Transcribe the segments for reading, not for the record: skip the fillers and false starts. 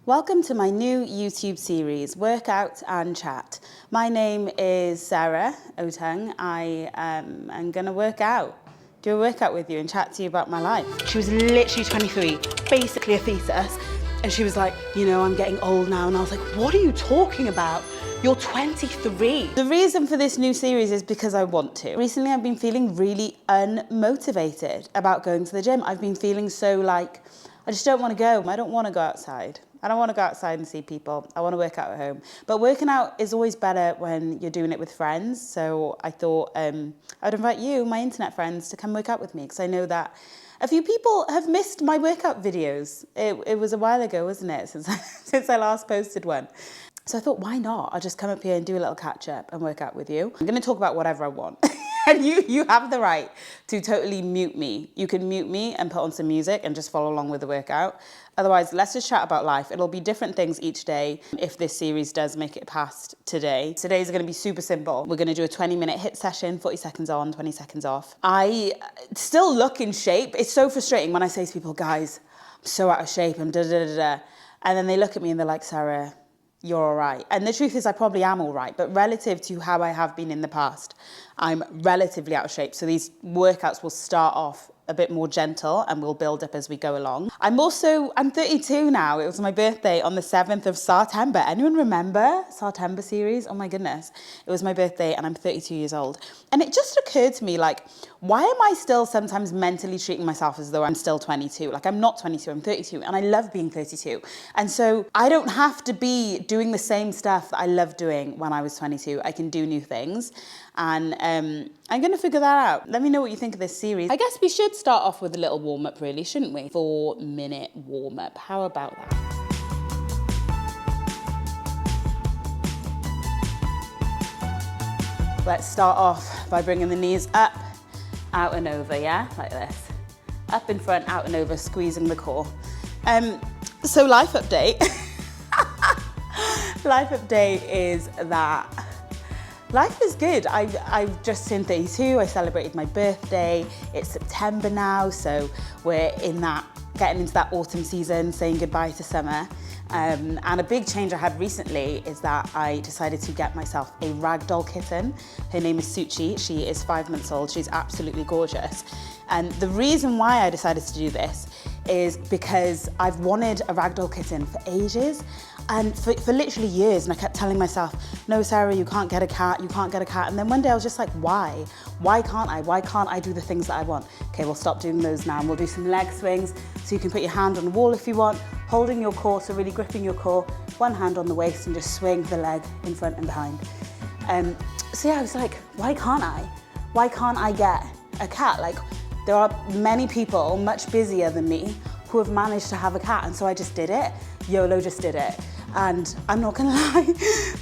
Welcome to my new YouTube series, Workout and Chat. My name is Sara Otung. I am going to do a workout with you and chat to you about my life. She was literally 23, basically a fetus. And she was like, you know, I'm getting old now. And I was like, what are you talking about? You're 23. The reason for this new series is because I want to. Recently, I've been feeling really unmotivated about going to the gym. I've been feeling so like, I just don't want to go. I don't want to go outside. I don't want to go outside and see people. I want to work out at home. But working out is always better when you're doing it with friends. So I thought I'd invite you, my internet friends, to come work out with me, because I know that a few people have missed my workout videos. It was a while ago, wasn't it, since I last posted one. So I thought, why not? I'll just come up here and do a little catch up and work out with you. I'm going to talk about whatever I want. And you have the right to totally mute me. You can mute me and put on some music and just follow along with the workout. Otherwise, let's just chat about life. It'll be different things each day if this series does make it past today. Today's going to be super simple. We're going to do a 20-minute HIIT session, 40 seconds on, 20 seconds off. I still look in shape. It's so frustrating when I say to people, guys, I'm so out of shape, I'm da-da-da-da. And then they look at me and they're like, Sara, you're all right. And the truth is I probably am all right, but relative to how I have been in the past, I'm relatively out of shape. So these workouts will start off a bit more gentle and we'll build up as we go along. I'm 32 now. It was my birthday on the 7th of September. Anyone remember September series? Oh my goodness. It was my birthday and I'm 32 years old. And it just occurred to me, like, why am I still sometimes mentally treating myself as though I'm still 22? Like, I'm not 22, I'm 32, and I love being 32. And so I don't have to be doing the same stuff that I loved doing when I was 22. I can do new things. And I'm going to figure that out. Let me know what you think of this series. I guess we should start off with a little warm-up, really, shouldn't we? 4-minute warm-up. How about that? Let's start off by bringing the knees up, out and over, yeah? Like this. Up in front, out and over, squeezing the core. So life update. Life update is that life is good. I've just turned 32. I celebrated my birthday. It's September now, so we're getting into that autumn season, saying goodbye to summer. And a big change I had recently is that I decided to get myself a ragdoll kitten. Her name is Suchi. She is 5 months old. She's absolutely gorgeous. And the reason why I decided to do this is because I've wanted a ragdoll kitten for ages. And for literally years, and I kept telling myself, no, Sara, you can't get a cat, you can't get a cat. And then one day I was just like, why? Why can't I? Why can't I do the things that I want? Okay, we'll stop doing those now and we'll do some leg swings. So you can put your hand on the wall if you want, holding your core, so really gripping your core, one hand on the waist and just swing the leg in front and behind. So yeah, I was like, why can't I? Why can't I get a cat? Like, there are many people much busier than me who have managed to have a cat, and so I just did it. YOLO just did it. And I'm not gonna lie,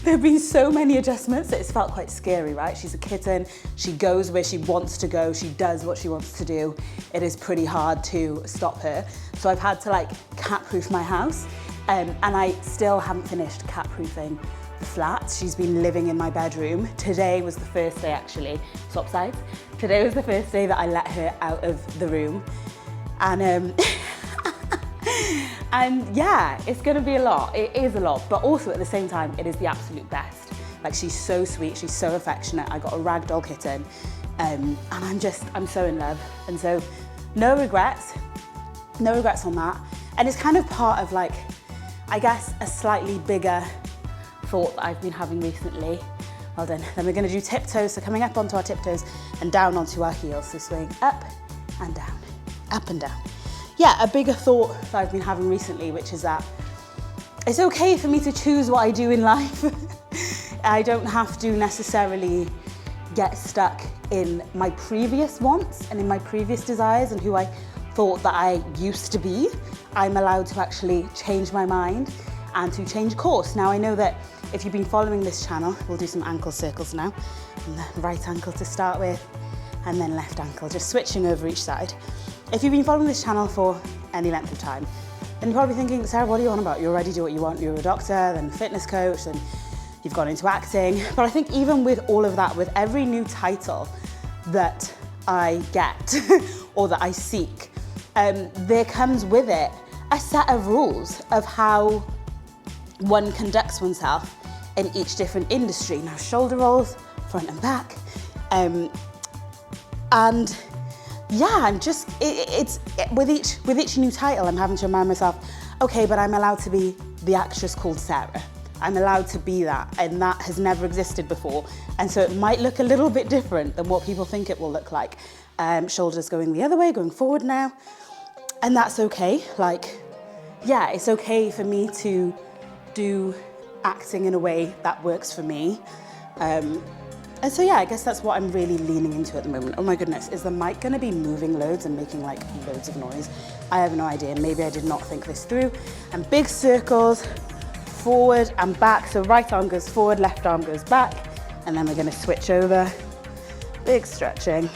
there have been so many adjustments that it's felt quite scary, right? She's a kitten, she goes where she wants to go, she does what she wants to do. It is pretty hard to stop her. So I've had to like cat-proof my house, and I still haven't finished cat-proofing the flat. She's been living in my bedroom. Today was the first day actually, swap sides. Today was the first day that I let her out of the room. And and yeah, it's gonna be a lot. It is a lot, but also at the same time, it is the absolute best. Like, she's so sweet, she's so affectionate. I got a ragdoll kitten, and I'm so in love. And so no regrets on that. And it's kind of part of, like, I guess a slightly bigger thought that I've been having recently. Well done. Then we're gonna do tiptoes, so coming up onto our tiptoes and down onto our heels. So swing up and down, up and down. Yeah, a bigger thought that I've been having recently, which is that it's okay for me to choose what I do in life. I don't have to necessarily get stuck in my previous wants and in my previous desires and who I thought that I used to be. I'm allowed to actually change my mind and to change course. Now, I know that if you've been following this channel, we'll do some ankle circles now. And the right ankle to start with, and then left ankle, just switching over each side. If you've been following this channel for any length of time, then you're probably thinking, Sara, what are you on about? You already do what you want. You're a doctor, then a fitness coach, then you've gone into acting. But I think even with all of that, with every new title that I get or that I seek, there comes with it a set of rules of how one conducts oneself in each different industry. Now, shoulder rolls, front and back. And yeah, I'm just, with each new title, I'm having to remind myself, okay, but I'm allowed to be the actress called Sara. I'm allowed to be that, and that has never existed before. And so it might look a little bit different than what people think it will look like. Shoulders going the other way, going forward now. And that's okay. Like, yeah, it's okay for me to do acting in a way that works for me. And so yeah, I guess that's what I'm really leaning into at the moment. Oh my goodness, is the mic gonna be moving loads and making like loads of noise? I have no idea, maybe I did not think this through. And big circles, forward and back. So right arm goes forward, left arm goes back. And then we're gonna switch over. Big stretching.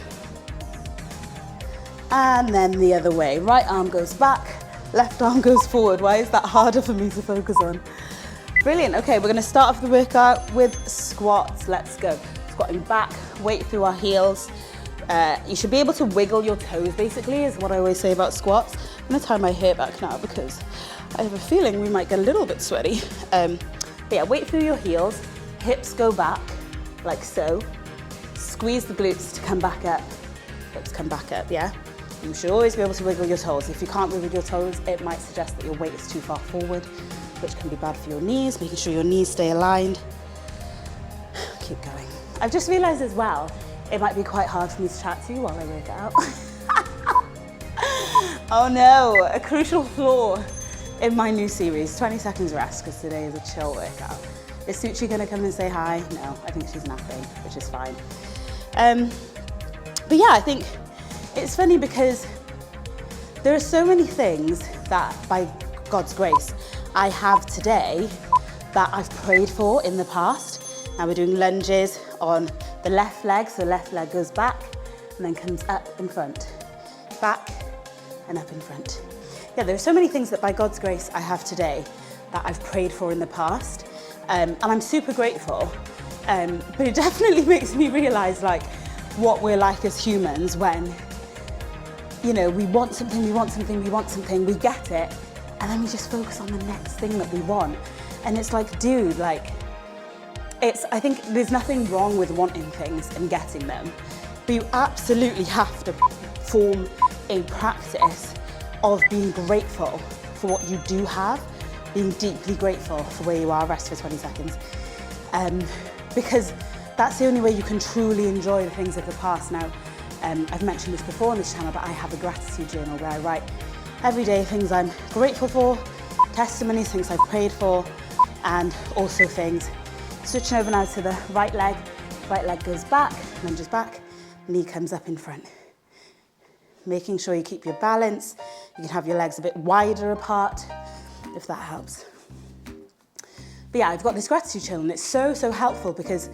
And then the other way. Right arm goes back, left arm goes forward. Why is that harder for me to focus on? Brilliant, okay, we're gonna start off the workout with squats. Let's go. Squatting back, weight through our heels. You should be able to wiggle your toes, basically, is what I always say about squats. I'm gonna tie my hair back now because I have a feeling we might get a little bit sweaty. But yeah, weight through your heels, hips go back, like so. Squeeze the glutes to come back up. Hips come back up, yeah? You should always be able to wiggle your toes. If you can't wiggle your toes, it might suggest that your weight is too far forward, which can be bad for your knees, making sure your knees stay aligned. Keep going. I've just realized as well, it might be quite hard for me to chat to you while I work out. Oh no, a crucial flaw in my new series, 20 seconds rest, because today is a chill workout. Is Suchi gonna come and say hi? No, I think she's napping, which is fine. But yeah, I think it's funny because there are so many things that, by God's grace, I have today that I've prayed for in the past. Now we're doing lunges on the left leg, so the left leg goes back and then comes up in front. Back and up in front. Yeah, there are so many things that by God's grace I have today that I've prayed for in the past. And I'm super grateful. But it definitely makes me realize like what we're like as humans when, you know, we want something, we get it, and then we just focus on the next thing that we want. And it's like, dude, like, I think there's nothing wrong with wanting things and getting them, but you absolutely have to form a practice of being grateful for what you do have, being deeply grateful for where you are. Rest for 20 seconds. Because that's the only way you can truly enjoy the things of the past. Now, I've mentioned this before on this channel, but I have a gratitude journal where I write every day things I'm grateful for, testimonies, things I've prayed for, and also things. Switching over now to the right leg goes back, lunges back, knee comes up in front. Making sure you keep your balance. You can have your legs a bit wider apart, if that helps. But yeah, I've got this gratitude journal, and it's so, so helpful because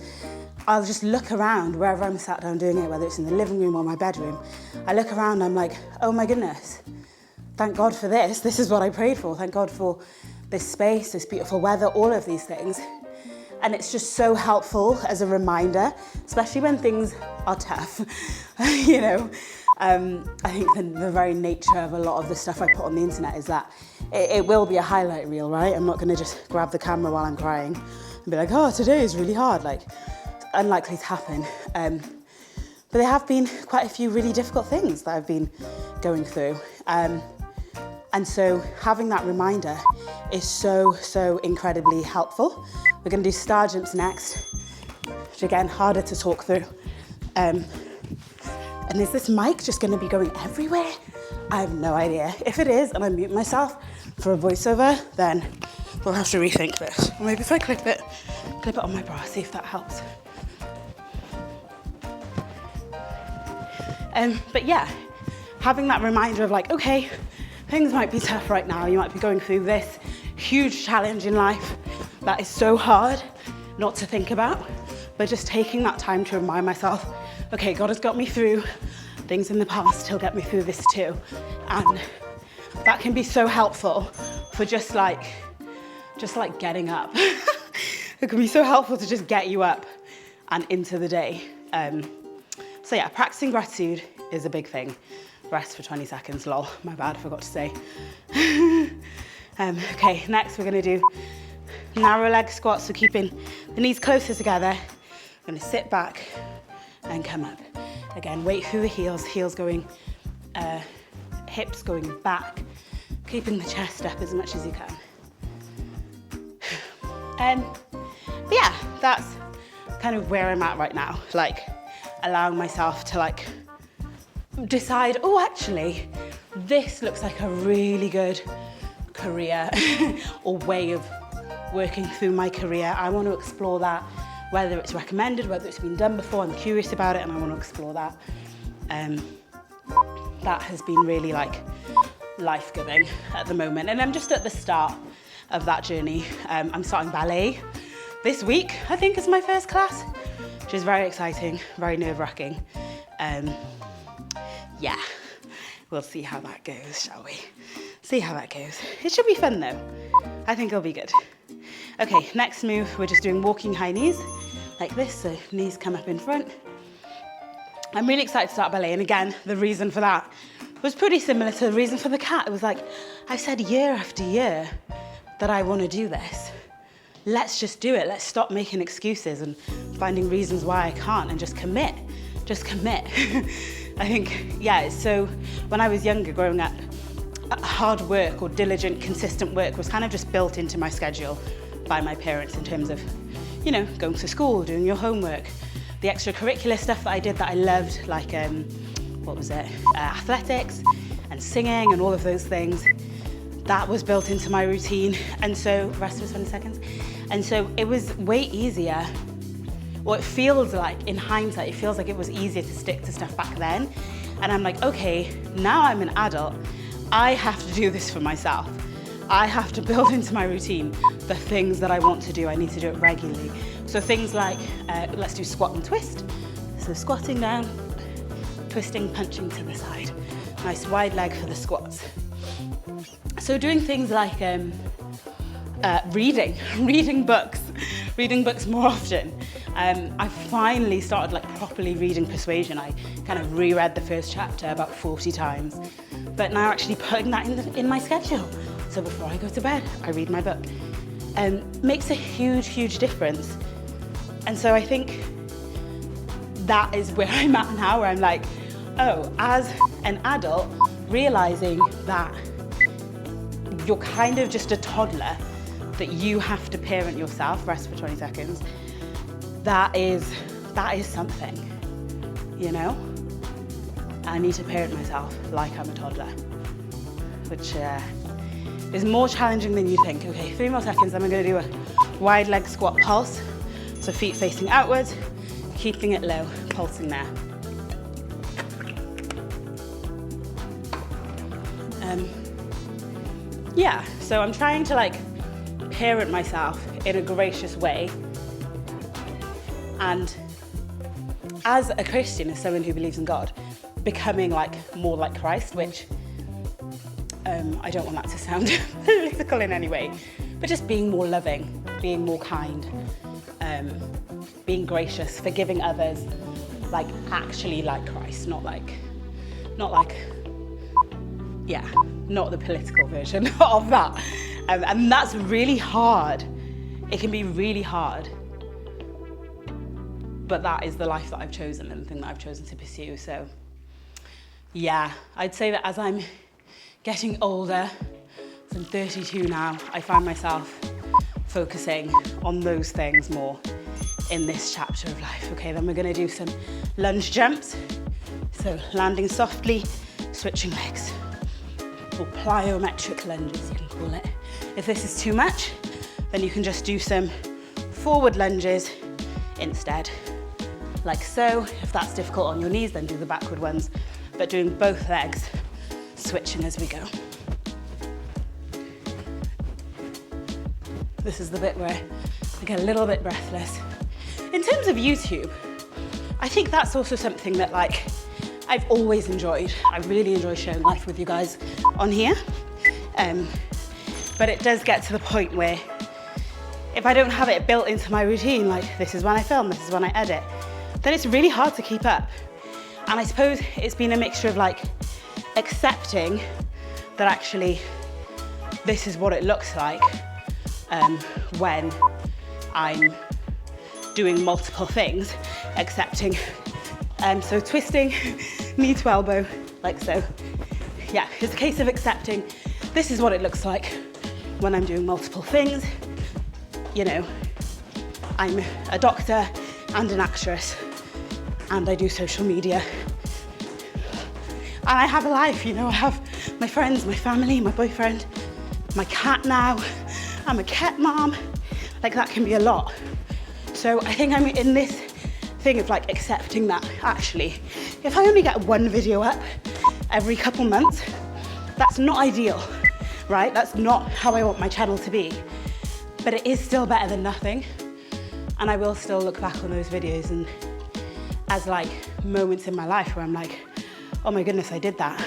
I'll just look around wherever I'm sat down doing it, whether it's in the living room or my bedroom. I look around, I'm like, oh my goodness, thank God for this. This is what I prayed for. Thank God for this space, this beautiful weather, all of these things. And it's just so helpful as a reminder, especially when things are tough, you know. I think the very nature of a lot of the stuff I put on the internet is that it will be a highlight reel, right? I'm not gonna just grab the camera while I'm crying and be like, oh, today is really hard. Like, it's unlikely to happen. But there have been quite a few really difficult things that I've been going through. And so having that reminder is so, so incredibly helpful. We're gonna do star jumps next, which again, harder to talk through. And is this mic just gonna be going everywhere? I have no idea. If it is, and I mute myself for a voiceover, then we'll have to rethink this. Or maybe if I clip it on my bra, see if that helps. But yeah, having that reminder of like, okay, things might be tough right now. You might be going through this huge challenge in life that is so hard not to think about, but just taking that time to remind myself, okay, God has got me through things in the past, he'll get me through this too. And that can be so helpful for just like getting up. It can be so helpful to just get you up and into the day. So yeah, practicing gratitude is a big thing. Rest for 20 seconds, lol, my bad, forgot to say. Okay, next we're gonna do narrow leg squats, so keeping the knees closer together. I'm gonna sit back and come up. Again, weight through the heels, heels going, hips going back, keeping the chest up as much as you can. But yeah, that's kind of where I'm at right now. Like allowing myself to like decide, oh, actually, this looks like a really good career or way of working through my career. I want to explore that, whether it's recommended, whether it's been done before. I'm curious about it and I want to explore that. That has been really like life-giving at the moment. And I'm just at the start of that journey. I'm starting ballet this week, I think is my first class, which is very exciting, very nerve-wracking. Yeah, we'll see how that goes, shall we? See how that goes. It should be fun though. I think it'll be good. Okay, next move, we're just doing walking high knees, like this, so knees come up in front. I'm really excited to start ballet, and again, the reason for that was pretty similar to the reason for the cat. It was like, I've said year after year that I want to do this. Let's just do it. Let's stop making excuses and finding reasons why I can't and just commit. Just commit. I think, yeah, so when I was younger, growing up, hard work or diligent, consistent work was kind of just built into my schedule by my parents in terms of, you know, going to school, doing your homework, the extracurricular stuff that I did that I loved, like, what was it, athletics and singing and all of those things. That was built into my routine. And so, rest of 20 seconds. And so it was way easier, or it feels like, in hindsight, it feels like it was easier to stick to stuff back then. And I'm like, okay, now I'm an adult, I have to do this for myself. I have to build into my routine the things that I want to do. I need to do it regularly. So things like, let's do squat and twist. So squatting down, twisting, punching to the side. Nice wide leg for the squats. So doing things like reading books more often. I finally started like properly reading Persuasion. I kind of reread the first chapter about 40 times, but now actually putting that in my schedule. So before I go to bed, I read my book. Makes a huge, huge difference. And so I think that is where I'm at now, where I'm like, oh, as an adult, realizing that you're kind of just a toddler, that you have to parent yourself, rest for 20 seconds, that is something, you know? I need to parent myself like I'm a toddler, which is more challenging than you think. Okay, 3 more seconds, then we're gonna do a wide leg squat pulse. So feet facing outwards, keeping it low, pulsing there. Yeah, so I'm trying to like parent myself in a gracious way. And as a Christian, as someone who believes in God, becoming like more like Christ, which I don't want that to sound political in any way, but just being more loving, being more kind, being gracious, forgiving others, like actually like Christ, not the political version of that. And that's really hard. It can be really hard. But that is the life that I've chosen and the thing that I've chosen to pursue. So yeah, I'd say that as I'm getting older, so I'm 32 now, I find myself focusing on those things more in this chapter of life. Okay, then we're gonna do some lunge jumps. So landing softly, switching legs, or plyometric lunges, you can call it. If this is too much, then you can just do some forward lunges instead, like so. If that's difficult on your knees, then do the backward ones, but doing both legs, switching as we go. This is the bit where I get a little bit breathless. In terms of YouTube, I think that's also something that like I've always enjoyed. I really enjoy sharing life with you guys on here. But it does get to the point where if I don't have it built into my routine, like this is when I film, this is when I edit, then it's really hard to keep up. And I suppose it's been a mixture of like accepting that actually this is what it looks like, when I'm doing multiple things, accepting. So twisting knee to elbow, like so. Yeah, it's a case of accepting. This is what it looks like when I'm doing multiple things. You know, I'm a doctor and an actress, and I do social media. And I have a life, you know, I have my friends, my family, my boyfriend, my cat now. I'm a cat mom. Like, that can be a lot. So I think I'm in this thing of like accepting that actually, if I only get one video up every couple months, that's not ideal, right? That's not how I want my channel to be. But it is still better than nothing. And I will still look back on those videos and as like moments in my life where I'm like, oh my goodness, I did that.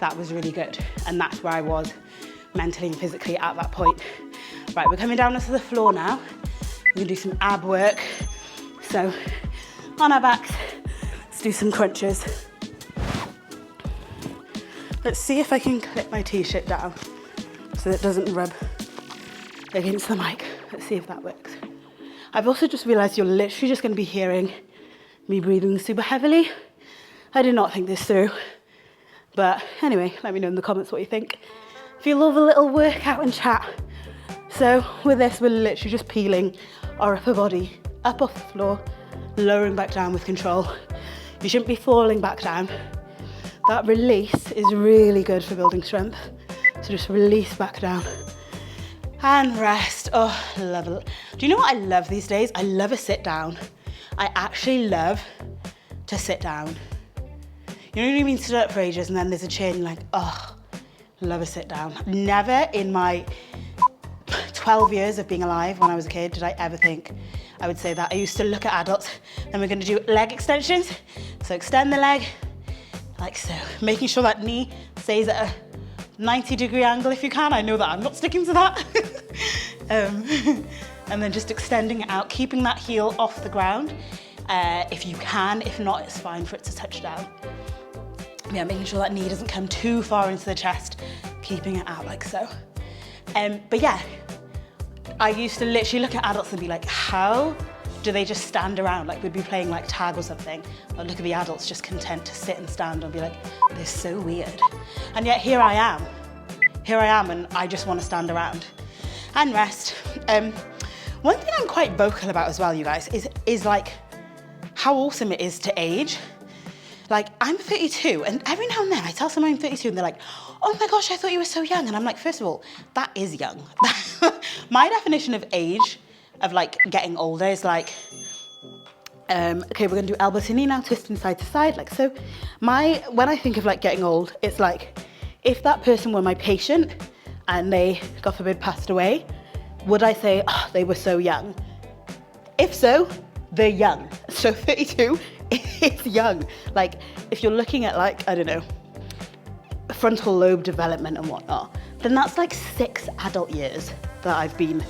That was really good. And that's where I was mentally and physically at that point. Right, we're coming down onto the floor now. We're gonna do some ab work. So on our backs, let's do some crunches. Let's see if I can clip my t-shirt down so that it doesn't rub against the mic. Let's see if that works. I've also just realized you're literally just gonna be hearing me breathing super heavily. I did not think this through. But anyway, let me know in the comments what you think. If you love a little workout and chat. So with this, we're literally just peeling our upper body up off the floor, lowering back down with control. You shouldn't be falling back down. That release is really good for building strength. So just release back down. And rest. Oh, love it. Do you know what I love these days? I love a sit down. I actually love to sit down. You know when you've been stood up for ages and then there's a chair and you're like, oh, love a sit down. Never in my 12 years of being alive when I was a kid did I ever think I would say that. I used to look at adults, then we're gonna do leg extensions. So extend the leg, like so. Making sure that knee stays at a 90-degree angle if you can. I know that I'm not sticking to that. And then just extending it out, keeping that heel off the ground if you can. If not, it's fine for it to touch down. Yeah, making sure that knee doesn't come too far into the chest, keeping it out like so. But yeah, I used to literally look at adults and be like, how do they just stand around? Like we'd be playing like tag or something. I'd look at the adults just content to sit and stand and be like, they're so weird. And yet here I am and I just want to stand around and rest. One thing I'm quite vocal about as well, you guys, is like how awesome it is to age. Like I'm 32 and every now and then I tell someone I'm 32 and they're like, oh my gosh, I thought you were so young. And I'm like, first of all, that is young. My definition of age, of like getting older is like, okay, we're gonna do elbow to knee now, twisting side to side, like so. When I think of like getting old, it's like, if that person were my patient and they, God forbid, passed away, would I say, oh, they were so young? If so, they're young. So 32 is young. Like if you're looking at like, I don't know, frontal lobe development and whatnot, then that's like 6 adult years that I've been,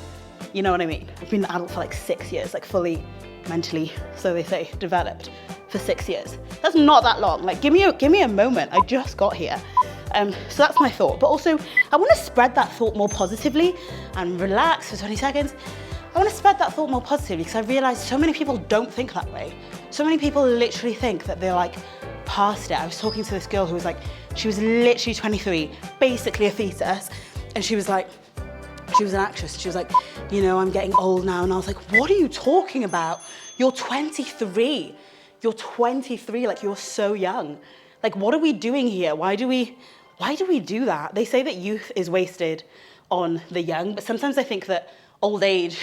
you know what I mean? I've been an adult for like 6 years, like fully mentally, so they say, developed for 6 years. That's not that long. Like give me a moment. I just got here. So that's my thought. But also I want to spread that thought more positively and relax for 20 seconds. I want to spread that thought more positively because I realized so many people don't think that way. So many people literally think that they're like past it. I was talking to this girl who was like, she was literally 23, basically a fetus. And she was like, she was an actress. She was like, you know, I'm getting old now. And I was like, what are you talking about? You're 23. You're 23, like you're so young. Like, what are we doing here? Why do we do that? They say that youth is wasted on the young, but sometimes I think that old age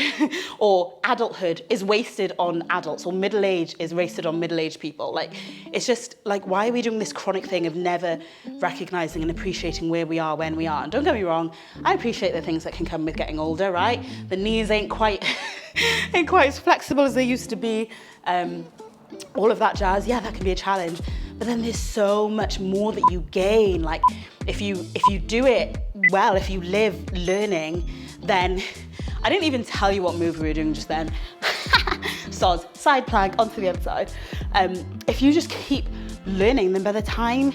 or adulthood is wasted on adults, or middle age is wasted on middle-aged people. Like, it's just like, why are we doing this chronic thing of never recognizing and appreciating where we are when we are? And don't get me wrong, I appreciate the things that can come with getting older, right? The knees ain't quite as flexible as they used to be. All of that jazz, yeah, that can be a challenge. But then there's so much more that you gain. Like if you do it well, if you live learning, then I didn't even tell you what move we were doing just then. Soz, side plank onto the other side. If you just keep learning, then by the time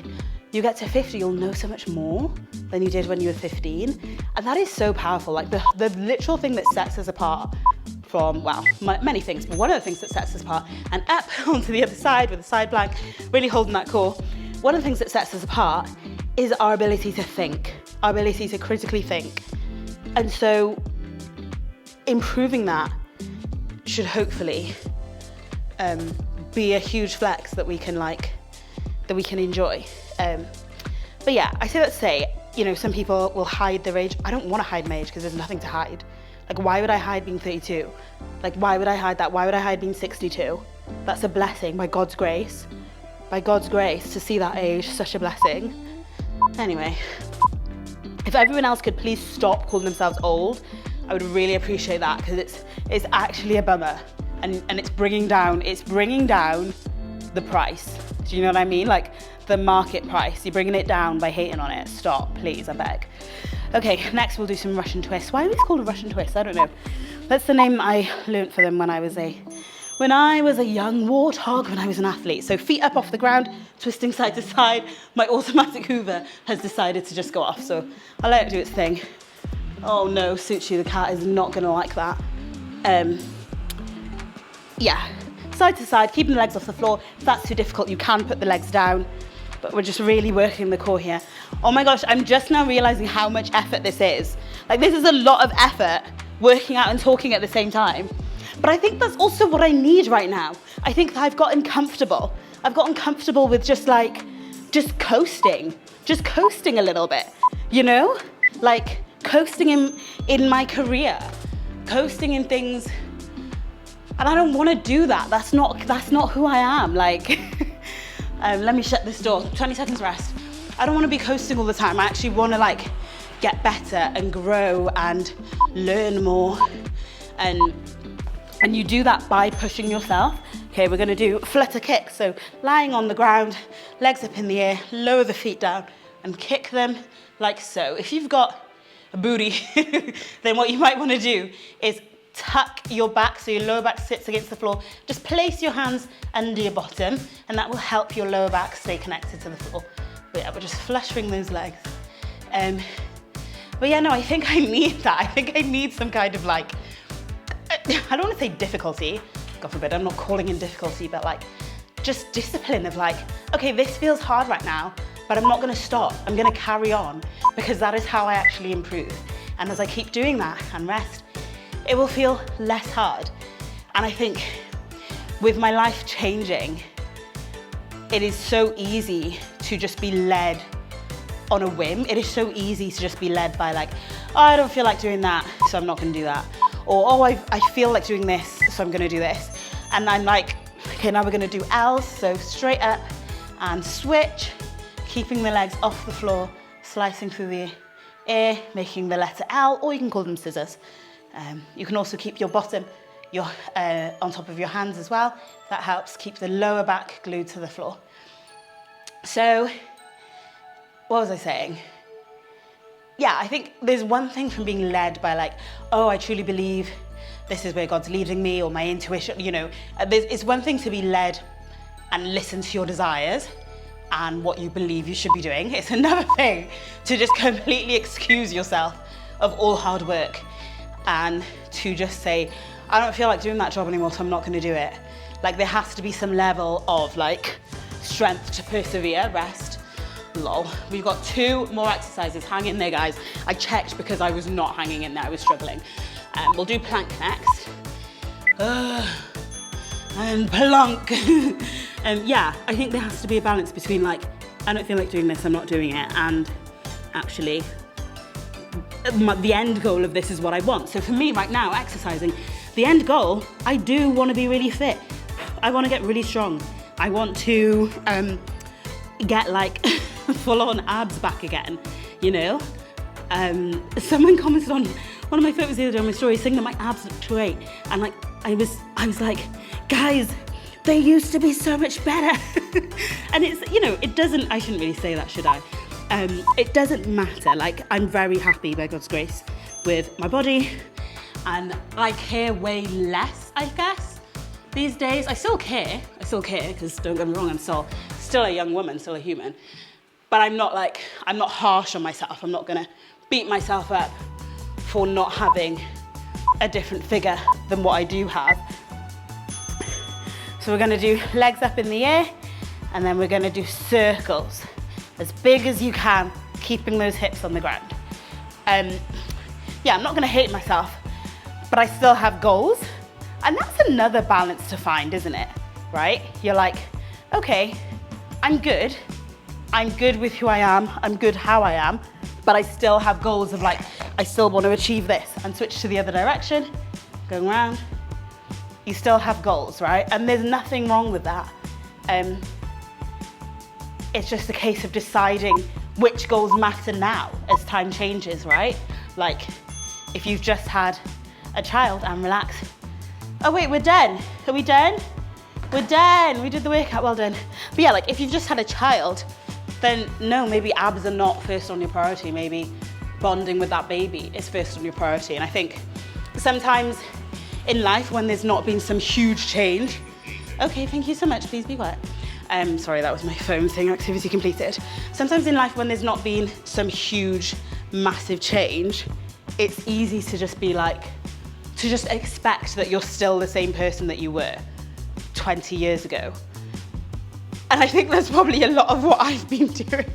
you get to 50, you'll know so much more than you did when you were 15. And that is so powerful. Like the literal thing that sets us apart from, well, many things, but one of the things that sets us apart, and up onto the other side with the side plank, really holding that core. One of the things that sets us apart is our ability to think, our ability to critically think. And so improving that should hopefully be a huge flex that we can enjoy. But yeah, I say that to say, you know, some people will hide their age. I don't want to hide my age because there's nothing to hide. Like, why would I hide being 32? Like, why would I hide that? Why would I hide being 62? That's a blessing by God's grace. By God's grace, to see that age, such a blessing. Anyway, if everyone else could please stop calling themselves old, I would really appreciate that, because it's actually a bummer, and it's bringing down the price. Do you know what I mean? Like the market price. You're bringing it down by hating on it. Stop, please, I beg. Okay, next we'll do some Russian twists. Why are these called a Russian twist? I don't know. That's the name I learnt for them when I was a young warthog, when I was an athlete. So feet up off the ground, twisting side to side. My automatic Hoover has decided to just go off, so I'll let it do its thing. Oh no, Suchi, the cat is not gonna like that. Yeah, side to side, keeping the legs off the floor. If that's too difficult, you can put the legs down, but we're just really working the core here. Oh my gosh, I'm just now realizing how much effort this is. Like, this is a lot of effort, working out and talking at the same time. But I think that's also what I need right now. I think that I've gotten comfortable. I've gotten comfortable with just coasting a little bit, you know? Like, coasting in my career, coasting in things, and I don't want to do that. That's not who I am. Like, let me shut this door. 20 seconds rest. I don't want to be coasting all the time. I actually want to like get better and grow and learn more, and you do that by pushing yourself. Okay, we're going to do flutter kicks. So lying on the ground, legs up in the air, lower the feet down and kick them like so. If you've got a booty, then what you might want to do is tuck your back so your lower back sits against the floor. Just place your hands under your bottom, and that will help your lower back stay connected to the floor. But yeah, we're just fluttering those legs. But yeah, no, I think I need that. I think I need some kind of like, I don't want to say difficulty, God forbid, I'm not calling in difficulty, but like just discipline of like, okay, this feels hard right now, but I'm not going to stop. I'm going to carry on, because that is how I actually improve. And as I keep doing that and rest, it will feel less hard. And I think with my life changing, it is so easy to just be led on a whim. It is so easy to just be led by like, oh, I don't feel like doing that, so I'm not going to do that. Or, oh, I feel like doing this, so I'm going to do this. And I'm like, okay, now we're going to do L's. So straight up and switch, keeping the legs off the floor, slicing through the air, making the letter L, or you can call them scissors. You can also keep your bottom on top of your hands as well. That helps keep the lower back glued to the floor. So, what was I saying? Yeah, I think there's one thing from being led by like, oh, I truly believe this is where God's leading me, or my intuition, you know. It's one thing to be led and listen to your desires and what you believe you should be doing. It's another thing to just completely excuse yourself of all hard work and to just say, I don't feel like doing that job anymore, so I'm not going to do it. Like, there has to be some level of like strength to persevere. Rest. Lol. We've got 2 more exercises. Hang in there, guys. I checked because I was not hanging in there. I was struggling. We'll do plank next. And plonk. Yeah, I think there has to be a balance between like, I don't feel like doing this, I'm not doing it, and actually the end goal of this is what I want. So for me right now, exercising, the end goal, I do want to be really fit. I want to get really strong. I want to get like full-on abs back again, you know? Someone commented on one of my photos the other day on my story saying that my abs look great, and like I was like, guys, they used to be so much better. And it's, you know, it doesn't, I shouldn't really say that, should I? It doesn't matter. Like, I'm very happy by God's grace with my body, and I care way less, I guess, these days. I still care, because don't get me wrong, I'm still a young woman, still a human. but I'm not harsh on myself. I'm not gonna beat myself up for not having a different figure than what I do have. So we're gonna do legs up in the air, and then we're gonna do circles, as big as you can, keeping those hips on the ground. Yeah, I'm not gonna hate myself, but I still have goals. And that's another balance to find, isn't it? Right? You're like, okay, I'm good with who I am, I'm good how I am, but I still have goals of like, I still want to achieve this, and switch to the other direction, going around. You still have goals, right? And there's nothing wrong with that. It's just a case of deciding which goals matter now as time changes, right? Like, if you've just had a child and relax. Oh wait, we're done. Are we done? We're done. We did the workout, well done. But yeah, like if you've just had a child, then no, maybe abs are not first on your priority. Maybe bonding with that baby is first on your priority. And I think sometimes in life when there's not been some huge change, okay, thank you so much, please be quiet. Sorry, that was my phone saying activity completed. Sometimes in life when there's not been some huge, massive change, it's easy to just be like, to just expect that you're still the same person that you were 20 years ago. And I think that's probably a lot of what I've been doing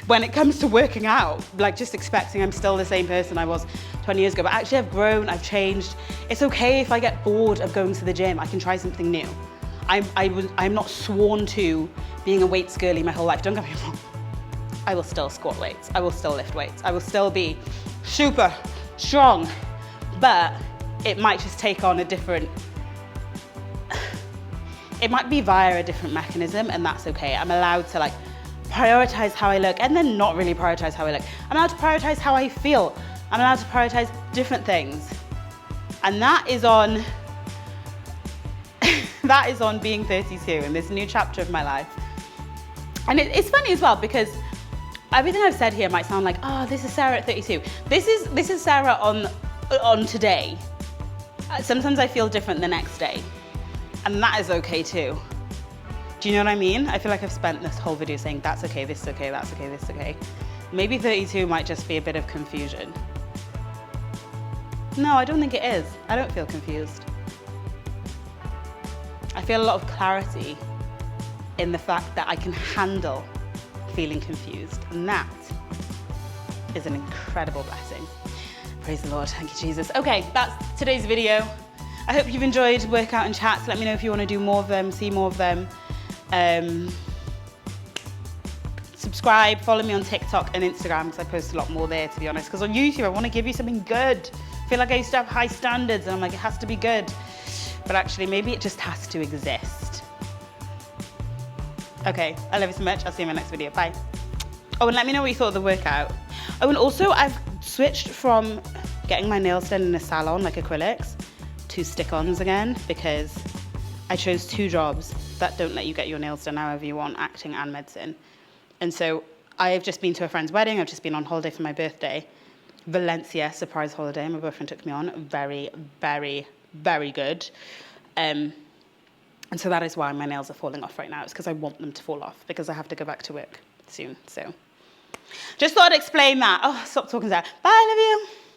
when it comes to working out, like just expecting I'm still the same person I was 20 years ago. But actually I've grown, I've changed. It's okay if I get bored of going to the gym, I can try something new. I'm not sworn to being a weights girly my whole life, don't get me wrong. I will still squat weights, I will still lift weights, I will still be super strong, but it might just take on a different, it might be via a different mechanism, and that's okay. I'm allowed to like prioritize how I look and then not really prioritize how I look. I'm allowed to prioritize how I feel. I'm allowed to prioritize different things. And that is on, that is on being 32 in this new chapter of my life. And it's funny as well because everything I've said here might sound like, oh, this is Sarah at 32. This is Sarah on today. Sometimes I feel different the next day, and that is okay too. Do you know what I mean? I feel like I've spent this whole video saying that's okay, this is okay, that's okay, this is okay. Maybe 32 might just be a bit of confusion. No, I don't think it is. I don't feel confused. I feel a lot of clarity in the fact that I can handle feeling confused, and that is an incredible blessing. Praise the Lord, thank you, Jesus. Okay, that's today's video. I hope you've enjoyed workout and chats. Let me know if you want to do more of them, see more of them. Subscribe, follow me on TikTok and Instagram because I post a lot more there, to be honest. Because on YouTube, I want to give you something good. I feel like I used to have high standards and I'm like, it has to be good. But actually, maybe it just has to exist. Okay, I love you so much. I'll see you in my next video. Bye. Oh, and let me know what you thought of the workout. Oh, and also I've switched from getting my nails done in a salon, like acrylics, to stick-ons again because I chose 2 jobs that don't let you get your nails done however you want, acting and medicine. And so I've just been to a friend's wedding. I've just been on holiday for my birthday. Valencia, surprise holiday. My boyfriend took me on. Very, very, very good. And so that is why my nails are falling off right now. It's because I want them to fall off because I have to go back to work soon. So just thought I'd explain that. Oh, stop talking, Sarah. Bye, love you.